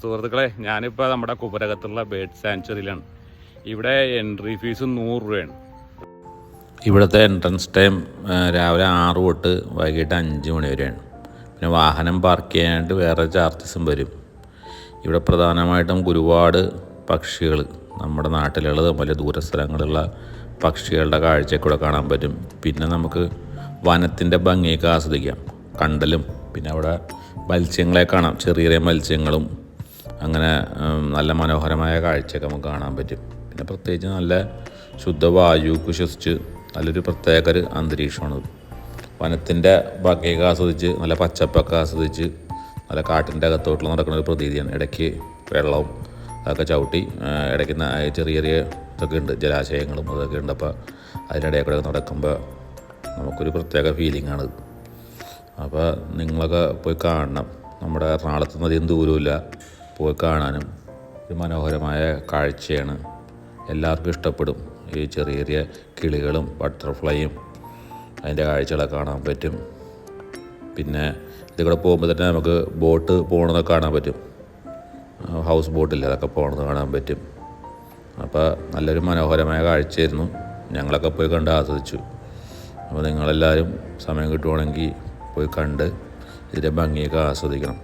സുഹൃത്തുക്കളെ, ഞാനിപ്പോൾ നമ്മുടെ കുമരകത്തുള്ള ബേർഡ് സാങ്ച്വറിയിലാണ്. ഇവിടെ എൻട്രി ഫീസ് 100 രൂപയാണ്. ഇവിടുത്തെ എൻട്രൻസ് ടൈം രാവിലെ 6 തൊട്ട് വൈകിട്ട് 5 മണി വരെയാണ്. പിന്നെ വാഹനം പാർക്ക് ചെയ്യാനായിട്ട് വേറെ ചാർജസും വരും. ഇവിടെ പ്രധാനമായിട്ടും ഒരുപാട് പക്ഷികൾ, നമ്മുടെ നാട്ടിലുള്ളത് വലിയ ദൂരസ്ഥലങ്ങളുള്ള പക്ഷികളുടെ കാഴ്ചയൊക്കെ കാണാൻ പറ്റും. പിന്നെ നമുക്ക് വനത്തിൻ്റെ ഭംഗിയൊക്കെ ആസ്വദിക്കാം. കണ്ടലും പിന്നെ അവിടെ മത്സ്യങ്ങളെ കാണാം, ചെറിയ ചെറിയ മത്സ്യങ്ങളും. അങ്ങനെ നല്ല മനോഹരമായ കാഴ്ചയൊക്കെ നമുക്ക് കാണാൻ പറ്റും. പിന്നെ പ്രത്യേകിച്ച് നല്ല ശുദ്ധവായു ശ്വസിച്ച് നല്ലൊരു പ്രത്യേക ഒരു അന്തരീക്ഷമാണ്. വനത്തിൻ്റെ ഭംഗിയൊക്കെ ആസ്വദിച്ച് നല്ല പച്ചപ്പൊക്കെ ആസ്വദിച്ച് നല്ല കാട്ടിൻ്റെ അകത്തോട്ടുള്ള നടക്കുന്ന ഒരു പ്രതീതിയാണ്. ഇടയ്ക്ക് വെള്ളവും അതൊക്കെ ചവിട്ടി ഇടയ്ക്ക് ചെറിയ ചെറിയ ഇതൊക്കെ ഉണ്ട്, ജലാശയങ്ങളും അതൊക്കെ ഉണ്ട്. അപ്പോൾ അതിനിടയിൽ കൂടെ നടക്കുമ്പോൾ നമുക്കൊരു പ്രത്യേക ഫീലിംഗാണ്. അപ്പോൾ നിങ്ങളൊക്കെ പോയി കാണണം. നമ്മുടെ എറണാകുളത്ത് നിന്ന് അധികം ദൂരമില്ല, പോയി കാണാനും ഒരു മനോഹരമായ കാഴ്ചയാണ്. എല്ലാവർക്കും ഇഷ്ടപ്പെടും. ഈ ചെറിയ ചെറിയ കിളികളും ബട്ടർഫ്ലൈയും അതിൻ്റെ കാഴ്ചകളൊക്കെ കാണാൻ പറ്റും. പിന്നെ ഇതിൽ പോകുമ്പോൾ തന്നെ നമുക്ക് ബോട്ട് പോകണതൊക്കെ കാണാൻ പറ്റും. ഹൗസ് ബോട്ടില്ല, അതൊക്കെ പോകണത് കാണാൻ പറ്റും. അപ്പോൾ നല്ലൊരു മനോഹരമായ കാഴ്ചയായിരുന്നു. ഞങ്ങളൊക്കെ പോയി കണ്ട് ആസ്വദിച്ചു. അപ്പോൾ നിങ്ങളെല്ലാവരും സമയം കിട്ടുവാണെങ്കിൽ പോയി കണ്ട് ഇതിൻ്റെ ഭംഗിയൊക്കെ ആസ്വദിക്കണം.